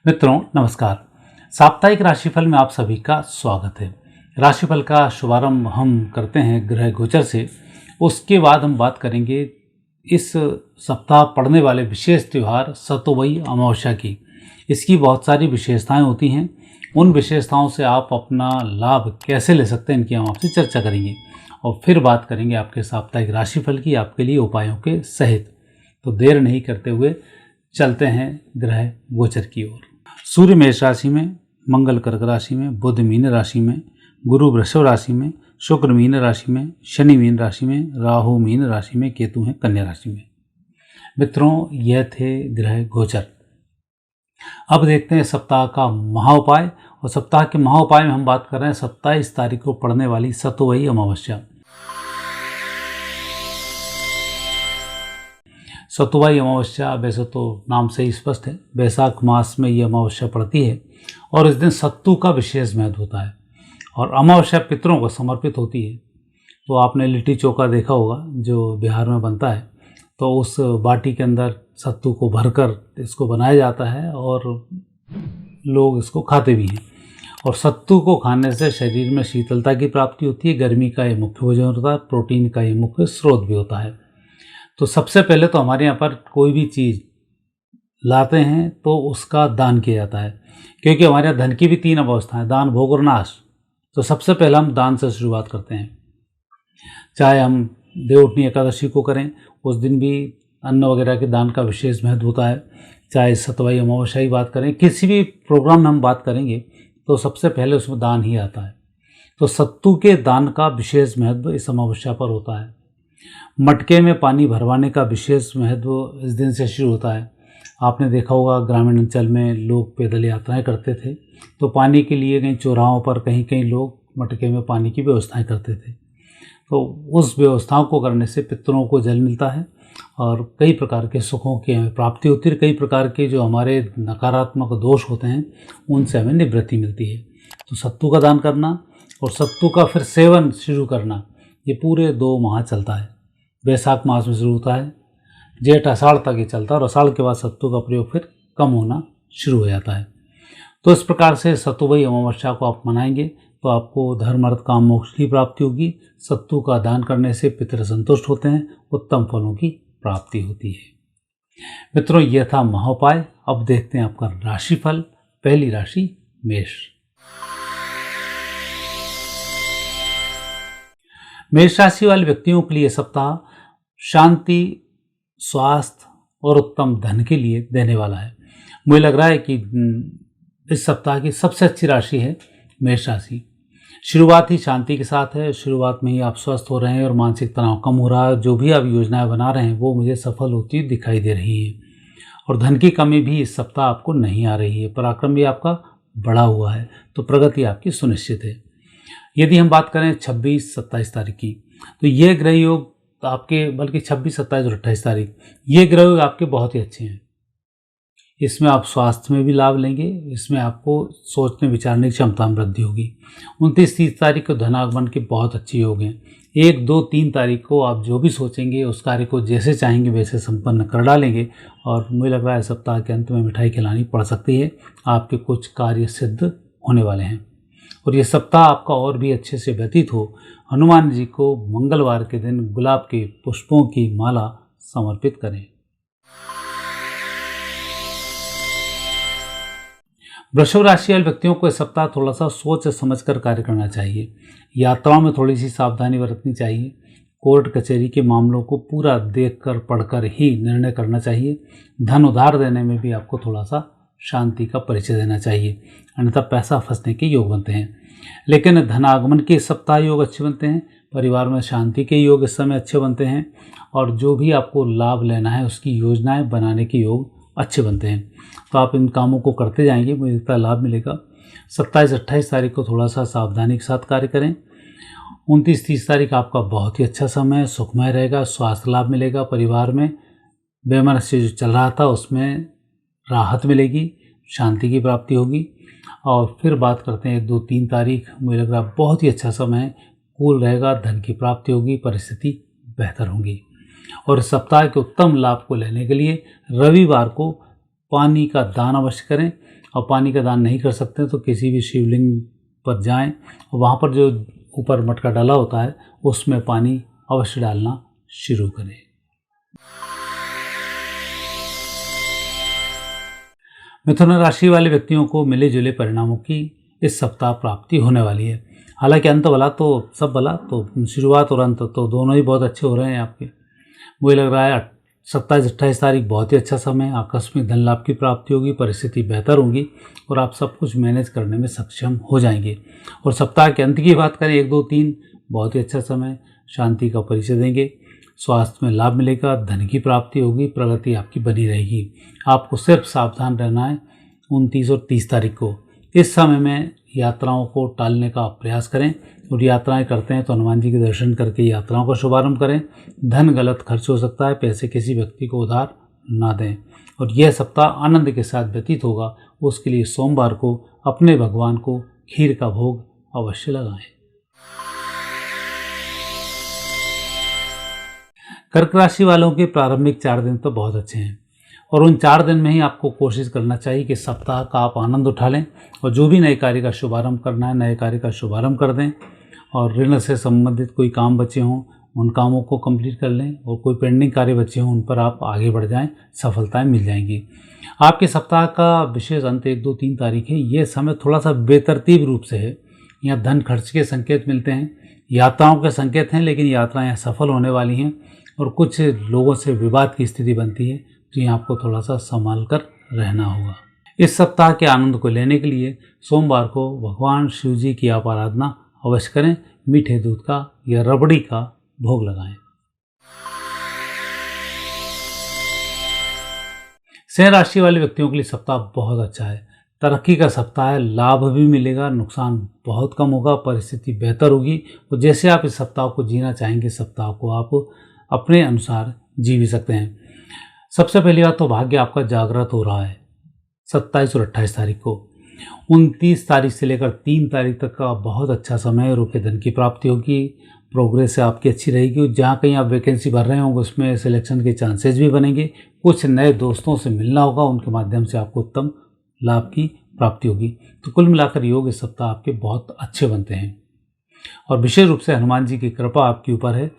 मित्रों नमस्कार। साप्ताहिक राशिफल में आप सभी का स्वागत है। राशिफल का शुभारंभ हम करते हैं ग्रह गोचर से। उसके बाद हम बात करेंगे इस सप्ताह पड़ने वाले विशेष त्यौहार सतुवई अमावस्या की। इसकी बहुत सारी विशेषताएं होती हैं। उन विशेषताओं से आप अपना लाभ कैसे ले सकते हैं, इनकी हम आपसे चर्चा करेंगे और फिर बात करेंगे आपके साप्ताहिक राशिफल की, आपके लिए उपायों के सहित। तो देर नहीं करते हुए चलते हैं ग्रह गोचर की ओर। सूर्य मेष राशि में, मंगल कर्क राशि में, बुध मीन राशि में, गुरु वृषभ राशि में, शुक्र मीन राशि में, शनि मीन राशि में, राहु मीन राशि में, केतु हैं कन्या राशि में। मित्रों यह थे ग्रह गोचर। अब देखते हैं सप्ताह का महाउपाय। और सप्ताह के महाउपाय में हम बात कर रहे हैं 27 तारीख को पड़ने वाली सतुवई अमावस्या। सतुवई अमावस्या वैसे तो नाम से ही स्पष्ट है, बैसाख मास में ये अमावस्या पड़ती है और इस दिन सत्तू का विशेष महत्व होता है और अमावस्या पितरों को समर्पित होती है। तो आपने लिट्टी चोखा देखा होगा जो बिहार में बनता है, तो उस बाटी के अंदर सत्तू को भरकर इसको बनाया जाता है और लोग इसको खाते भी हैं। और सत्तू को खाने से शरीर में शीतलता की प्राप्ति होती है, गर्मी का ये मुख्य भोजन होता है, प्रोटीन का ये मुख्य स्रोत भी होता है। तो सबसे पहले तो हमारे यहाँ पर कोई भी चीज़ लाते हैं तो उसका दान किया जाता है, क्योंकि हमारे यहाँ धन की भी 3 अवस्थाएं, दान, भोग और नाश। तो सबसे पहले हम दान से शुरुआत करते हैं। चाहे हम देवउठनी एकादशी को करें, उस दिन भी अन्न वगैरह के दान का विशेष महत्व होता है। चाहे सतुवई अमावस्या की बात करें, किसी भी प्रोग्राम में हम बात करेंगे तो सबसे पहले उसमें दान ही आता है। तो सत्तू के दान का विशेष महत्व इस अमावस्या पर होता है। मटके में पानी भरवाने का विशेष महत्व इस दिन से शुरू होता है। आपने देखा होगा ग्रामीण अंचल में लोग पैदल यात्राएं करते थे, तो पानी के लिए कहीं चौराहों पर कहीं कहीं लोग मटके में पानी की व्यवस्थाएं करते थे। तो उस व्यवस्थाओं को करने से पितरों को जल मिलता है और कई प्रकार के सुखों की हमें प्राप्ति होती है। कई प्रकार के जो हमारे नकारात्मक दोष होते हैं उनसे हमें निवृत्ति मिलती है। तो सत्तू का दान करना और सत्तू का फिर सेवन शुरू करना, ये पूरे 2 माह चलता है। बैसाख मास में शुरू होता है, जेठ आषाढ़ तक ये चलता है और आषाढ़ के बाद सत्तू का प्रयोग फिर कम होना शुरू हो जाता है। तो इस प्रकार से सतुवई अमावस्या को आप मनाएंगे तो आपको धर्म अर्थ काम मोक्ष की प्राप्ति होगी। सत्तू का दान करने से पितृ संतुष्ट होते हैं, उत्तम फलों की प्राप्ति होती है। मित्रों यह था महाउपाय। अब देखते हैं आपका राशिफल। पहली राशि मेष। मेष राशि वाले व्यक्तियों के लिए सप्ताह शांति, स्वास्थ्य और उत्तम धन के लिए देने वाला है। मुझे लग रहा है कि इस सप्ताह की सबसे अच्छी राशि है मेष राशि। शुरुआत ही शांति के साथ है। शुरुआत में ही आप स्वस्थ हो रहे हैं और मानसिक तनाव कम हो रहा है। जो भी आप योजनाएं बना रहे हैं वो मुझे सफल होती दिखाई दे रही है और धन की कमी भी इस सप्ताह आपको नहीं आ रही है। पराक्रम भी आपका बढ़ा हुआ है, तो प्रगति आपकी सुनिश्चित है। यदि हम बात करें 26-27 तारीख की, तो ये ग्रह योग आपके, बल्कि 26, 27 और 28 तारीख, ये ग्रह योग आपके बहुत ही अच्छे हैं। इसमें आप स्वास्थ्य में भी लाभ लेंगे, इसमें आपको सोचने विचारने की क्षमता में वृद्धि होगी। 29-30 तारीख को धनागमन के बहुत अच्छे योग हैं। 1, 2, 3 तारीख को आप जो भी सोचेंगे उस कार्य को जैसे चाहेंगे वैसे संपन्न कर डालेंगे और मुझे लग रहा है सप्ताह के अंत में मिठाई खिलानी पड़ सकती है। आपके कुछ कार्य सिद्ध होने वाले हैं और ये सप्ताह आपका और भी अच्छे से व्यतीत हो, हनुमान जी को मंगलवार के दिन गुलाब के पुष्पों की माला समर्पित करें। वृषभ राशि वाले व्यक्तियों को इस सप्ताह थोड़ा सा सोच समझकर कार्य करना चाहिए। यात्राओं में थोड़ी सी सावधानी बरतनी चाहिए। कोर्ट कचहरी के मामलों को पूरा देखकर पढ़कर ही निर्णय करना चाहिए। धन उधार देने में भी आपको थोड़ा सा शांति का परिचय देना चाहिए, अन्यथा पैसा फंसने के योग बनते हैं। लेकिन धन आगमन के सप्ताह योग अच्छे बनते हैं। परिवार में शांति के योग इस समय अच्छे बनते हैं और जो भी आपको लाभ लेना है उसकी योजनाएं बनाने के योग अच्छे बनते हैं। तो आप इन कामों को करते जाएंगे, मुझे लगता है लाभ मिलेगा। 27-28 तारीख को थोड़ा सा सावधानी के साथ कार्य करें। 29-30 तारीख आपका बहुत ही अच्छा समय है, सुखमय रहेगा, स्वास्थ्य लाभ मिलेगा। परिवार में वैमनस्य जो चल रहा था उसमें राहत मिलेगी, शांति की प्राप्ति होगी। और फिर बात करते हैं 1, 2, 3 तारीख, मुझे लग रहा है बहुत ही अच्छा समय है, कूल रहेगा, धन की प्राप्ति होगी, परिस्थिति बेहतर होगी। और इस सप्ताह के उत्तम लाभ को लेने के लिए रविवार को पानी का दान अवश्य करें और पानी का दान नहीं कर सकते तो किसी भी शिवलिंग पर जाएं और वहाँ पर जो ऊपर मटका डाला होता है उसमें पानी अवश्य डालना शुरू करें। मिथुन राशि वाले व्यक्तियों को मिले जुले परिणामों की इस सप्ताह प्राप्ति होने वाली है। हालांकि अंत भला तो सब भला, तो शुरुआत और अंत तो दोनों ही बहुत अच्छे हो रहे हैं आपके। मुझे लग रहा है 27-28 तारीख बहुत ही अच्छा समय, आकस्मिक धन लाभ की प्राप्ति होगी, परिस्थिति बेहतर होगी और आप सब कुछ मैनेज करने में सक्षम हो जाएंगे। और सप्ताह के अंत की बात करें 1, 2, 3 बहुत ही अच्छा समय, शांति का परिचय देंगे, स्वास्थ्य में लाभ मिलेगा, धन की प्राप्ति होगी, प्रगति आपकी बनी रहेगी। आपको सिर्फ सावधान रहना है 29 और 30 तारीख को। इस समय में यात्राओं को टालने का प्रयास करें और यात्राएं करते हैं तो हनुमान जी के दर्शन करके यात्राओं का शुभारंभ करें। धन गलत खर्च हो सकता है, पैसे किसी व्यक्ति को उधार ना दें और यह सप्ताह आनंद के साथ व्यतीत होगा। उसके लिए सोमवार को अपने भगवान को खीर का भोग अवश्य लगाएं। कर्क राशि वालों के प्रारंभिक 4 दिन तो बहुत अच्छे हैं और उन 4 दिन में ही आपको कोशिश करना चाहिए कि सप्ताह का आप आनंद उठा लें और जो भी नए कार्य का शुभारंभ करना है नए कार्य का शुभारंभ कर दें और ऋण से संबंधित कोई काम बचे हों उन कामों को कंप्लीट कर लें और कोई पेंडिंग कार्य बचे हों उन पर आप आगे बढ़ जाएं, सफलताएं मिल जाएंगी। आपके सप्ताह का विशेष अंत 1, 2, 3 तारीख है। ये समय थोड़ा सा बेतरतीब रूप से है। यहाँ धन खर्च के संकेत मिलते हैं, यात्राओं के संकेत हैं, लेकिन यात्राएँ सफल होने वाली हैं और कुछ लोगों से विवाद की स्थिति बनती है तो यहाँ आपको थोड़ा सा संभाल कर रहना होगा। इस सप्ताह के आनंद को लेने के लिए सोमवार को भगवान शिव जी की आप आराधना अवश्य करें, मीठे दूध का या रबड़ी का भोग लगाएं। सिंह राशि वाले व्यक्तियों के लिए सप्ताह बहुत अच्छा है, तरक्की का सप्ताह है, लाभ भी मिलेगा, नुकसान बहुत कम होगा, परिस्थिति बेहतर होगी और जैसे आप इस सप्ताह को जीना चाहेंगे सप्ताह को आप अपने अनुसार जी भी सकते हैं। सबसे पहली बात तो भाग्य आपका जागृत हो रहा है 27 और 28 तारीख को। 29 तारीख से लेकर 3 तारीख तक का बहुत अच्छा समय, रुके धन की प्राप्ति होगी, प्रोग्रेस आपकी अच्छी रहेगी। जहाँ कहीं आप वैकेंसी भर रहे होंगे उसमें सिलेक्शन के चांसेस भी बनेंगे। कुछ नए दोस्तों से मिलना होगा, उनके माध्यम से आपको उत्तम लाभ की प्राप्ति होगी। तो कुल मिलाकर योग इस सप्ताह आपके बहुत अच्छे बनते हैं और विशेष रूप से हनुमान जी की कृपा आपके ऊपर है।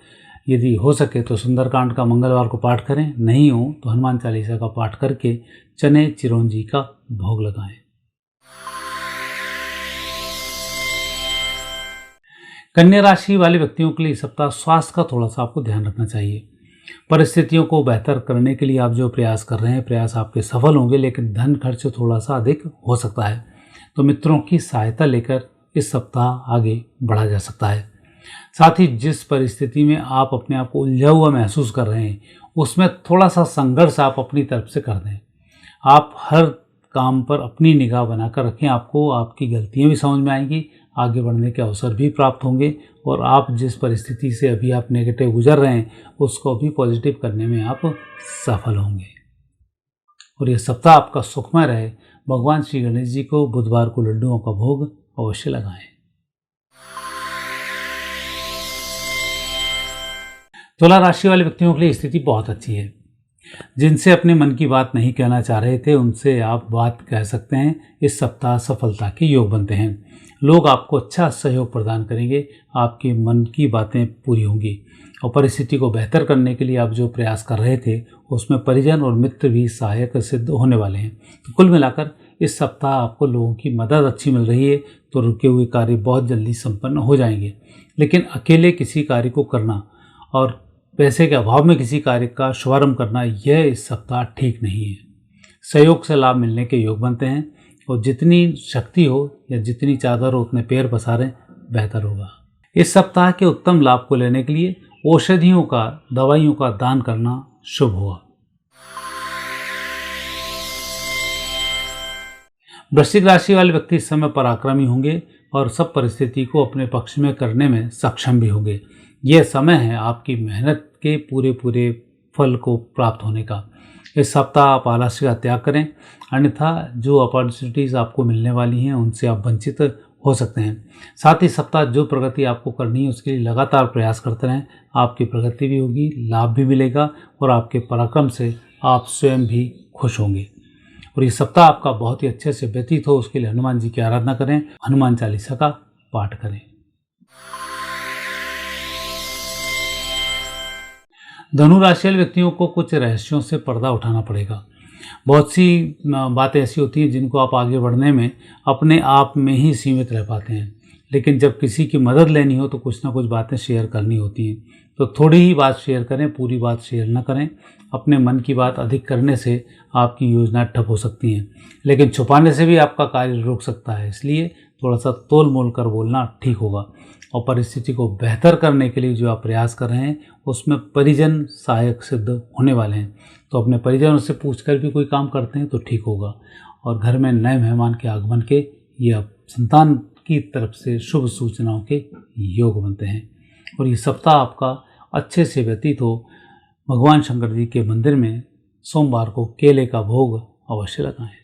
यदि हो सके तो सुंदरकांड का मंगलवार को पाठ करें, नहीं हो तो हनुमान चालीसा का पाठ करके चने चिरौंजी का भोग लगाएं। कन्या राशि वाले व्यक्तियों के लिए सप्ताह स्वास्थ्य का थोड़ा सा आपको ध्यान रखना चाहिए। परिस्थितियों को बेहतर करने के लिए आप जो प्रयास कर रहे हैं प्रयास आपके सफल होंगे, लेकिन धन खर्च थोड़ा सा अधिक हो सकता है। तो मित्रों की सहायता लेकर इस सप्ताह आगे बढ़ा जा सकता है। साथ ही जिस परिस्थिति में आप अपने आप को उलझा हुआ महसूस कर रहे हैं उसमें थोड़ा सा संघर्ष आप अपनी तरफ से कर दें। आप हर काम पर अपनी निगाह बनाकर रखें, आपको आपकी गलतियां भी समझ में आएंगी, आगे बढ़ने के अवसर भी प्राप्त होंगे और आप जिस परिस्थिति से अभी आप नेगेटिव गुजर रहे हैं उसको भी पॉजिटिव करने में आप सफल होंगे। और यह सप्ताह आपका सुखमय रहे। भगवान श्री गणेश जी को बुधवार को लड्डुओं का भोग अवश्य लगाएं। तुला राशि वाले व्यक्तियों के लिए स्थिति बहुत अच्छी है। जिनसे अपने मन की बात नहीं कहना चाह रहे थे उनसे आप बात कह सकते हैं। इस सप्ताह सफलता के योग बनते हैं। लोग आपको अच्छा सहयोग प्रदान करेंगे, आपके मन की बातें पूरी होंगी और परिस्थिति को बेहतर करने के लिए आप जो प्रयास कर रहे थे उसमें परिजन और मित्र भी सहायक सिद्ध होने वाले हैं। तो कुल मिलाकर इस सप्ताह आपको लोगों की मदद अच्छी मिल रही है तो रुके हुए कार्य बहुत जल्दी संपन्न हो जाएंगे। लेकिन अकेले किसी कार्य को करना और पैसे के अभाव में किसी कार्य का शुभारंभ करना यह इस सप्ताह ठीक नहीं है। सहयोग से लाभ मिलने के योग बनते हैं और जितनी शक्ति हो या जितनी चादर हो उतने पैर पसारें बेहतर होगा। इस सप्ताह के उत्तम लाभ को लेने के लिए औषधियों का दवाइयों का दान करना शुभ होगा। वृश्चिक राशि वाले व्यक्ति इस समय पराक्रमी होंगे और सब परिस्थिति को अपने पक्ष में करने में सक्षम भी होंगे। यह समय है आपकी मेहनत के पूरे फल को प्राप्त होने का। इस सप्ताह आप आलस्य का त्याग करें, अन्यथा जो अपॉर्चुनिटीज़ आपको मिलने वाली हैं उनसे आप वंचित हो सकते हैं। साथ ही सप्ताह जो प्रगति आपको करनी है उसके लिए लगातार प्रयास करते रहें। आपकी प्रगति भी होगी, लाभ भी मिलेगा और आपके पराक्रम से आप स्वयं भी खुश होंगे। और ये सप्ताह आपका बहुत ही अच्छे से व्यतीत हो उसके लिए हनुमान जी की आराधना करें, हनुमान चालीसा का पाठ करें। धनु राशि वाले व्यक्तियों को कुछ रहस्यों से पर्दा उठाना पड़ेगा। बहुत सी बातें ऐसी होती हैं जिनको आप आगे बढ़ने में अपने आप में ही सीमित रह पाते हैं, लेकिन जब किसी की मदद लेनी हो तो कुछ ना कुछ बातें शेयर करनी होती हैं। तो थोड़ी ही बात शेयर करें, पूरी बात शेयर न करें। अपने मन की बात अधिक करने से आपकी योजना ठप हो सकती हैं, लेकिन छुपाने से भी आपका कार्य रुक सकता है। इसलिए थोड़ा सा तोल मोल कर बोलना ठीक होगा। और परिस्थिति को बेहतर करने के लिए जो आप प्रयास कर रहे हैं उसमें परिजन सहायक सिद्ध होने वाले हैं। तो अपने परिजनों से पूछकर भी कोई काम करते हैं तो ठीक होगा। और घर में नए मेहमान के आगमन के या संतान की तरफ से शुभ सूचनाओं के योग बनते हैं। और ये सप्ताह आपका अच्छे से व्यतीत हो, भगवान शंकर जी के मंदिर में सोमवार को केले का भोग अवश्य लगाएं।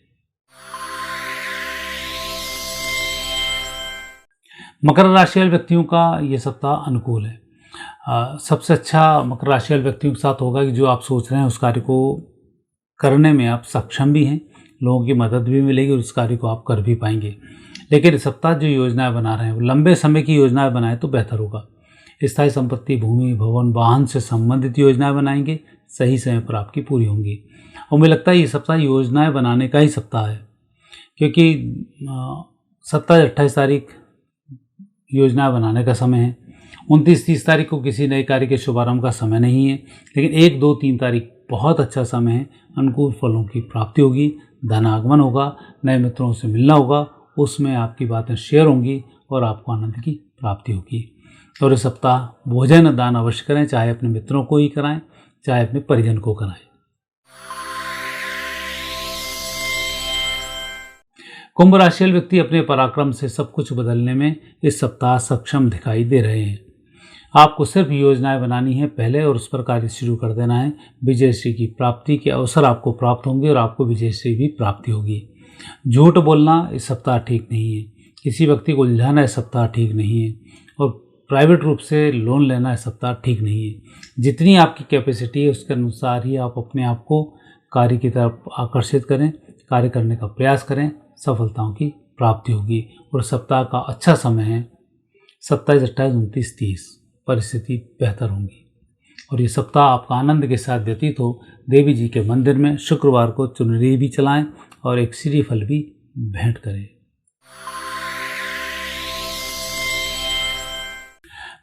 मकर राशि वाले व्यक्तियों का ये सप्ताह अनुकूल है। सबसे अच्छा मकर राशि वाले व्यक्तियों के साथ होगा कि जो आप सोच रहे हैं उस कार्य को करने में आप सक्षम भी हैं, लोगों की मदद भी मिलेगी और उस कार्य को आप कर भी पाएंगे। लेकिन इस सप्ताह जो योजनाएं बना रहे हैं वो लंबे समय की योजनाएं बनाएं तो बेहतर होगा। स्थायी संपत्ति, भूमि, भवन, वाहन से संबंधित योजनाएं बनाएंगे, सही समय पर आपकी पूरी होंगी। और मुझे लगता है ये सप्ताह योजनाएं बनाने का ही सप्ताह है, क्योंकि 27-28 तारीख योजना बनाने का समय है। 29-30 तारीख को किसी नए कार्य के शुभारंभ का समय नहीं है, लेकिन 1, 2, 3 तारीख बहुत अच्छा समय है। अनुकूल फलों की प्राप्ति होगी, धन आगमन होगा, नए मित्रों से मिलना होगा, उसमें आपकी बातें शेयर होंगी और आपको आनंद की प्राप्ति होगी। और इस सप्ताह भोजन दान अवश्य करें, चाहे अपने मित्रों को ही कराएं, चाहे अपने परिजन को कराएं। कुंभ राशि वाले व्यक्ति अपने पराक्रम से सब कुछ बदलने में इस सप्ताह सक्षम दिखाई दे रहे हैं। आपको सिर्फ योजनाएं बनानी है पहले और उस पर कार्य शुरू कर देना है। विजयश्री की प्राप्ति के अवसर आपको प्राप्त होंगे और आपको विजयश्री भी प्राप्ति होगी। झूठ बोलना इस सप्ताह ठीक नहीं है, किसी व्यक्ति को उलझाना इस सप्ताह ठीक नहीं है, और प्राइवेट रूप से लोन लेना इस सप्ताह ठीक नहीं है। जितनी आपकी कैपेसिटी है उसके अनुसार ही आप अपने आप को कार्य की तरफ आकर्षित करें, कार्य करने का प्रयास करें, सफलताओं की प्राप्ति होगी। और सप्ताह का अच्छा समय है 27, 28, 29, 30, परिस्थिति बेहतर होंगी। और ये सप्ताह आपका आनंद के साथ व्यतीत हो, देवी जी के मंदिर में शुक्रवार को चुनरी भी चलाएं और एक श्रीफल भी भेंट करें।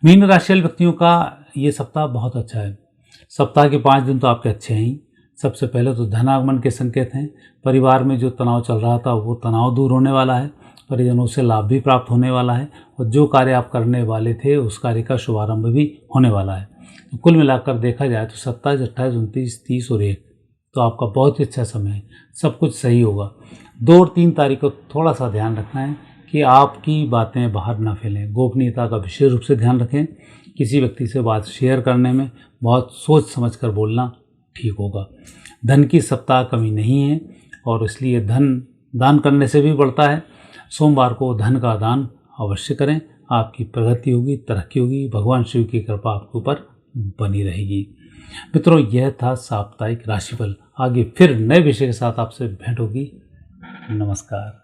मीन राशि वाले व्यक्तियों का ये सप्ताह बहुत अच्छा है। सप्ताह के 5 दिन तो आपके अच्छे हैं ही। सबसे पहले तो धनागमन के संकेत हैं। परिवार में जो तनाव चल रहा था वो तनाव दूर होने वाला है, परिजनों से लाभ भी प्राप्त होने वाला है, और जो कार्य आप करने वाले थे उस कार्य का शुभारंभ भी होने वाला है। तो कुल मिलाकर देखा जाए तो 27, 28, 29, 30 और 1 तो आपका बहुत ही अच्छा समय है, सब कुछ सही होगा। 2 और 3 तारीख को थोड़ा सा ध्यान रखना है कि आपकी बातें बाहर ना फैलें। गोपनीयता का विशेष रूप से ध्यान रखें। किसी व्यक्ति से बात शेयर करने में बहुत सोच समझ कर बोलना ठीक होगा। धन की सप्ताह कमी नहीं है और इसलिए धन दान करने से भी बढ़ता है। सोमवार को धन का दान अवश्य करें, आपकी प्रगति होगी, तरक्की होगी, भगवान शिव की कृपा आपके ऊपर बनी रहेगी। मित्रों, यह था साप्ताहिक राशिफल। आगे फिर नए विषय के साथ आपसे भेंट होगी। नमस्कार।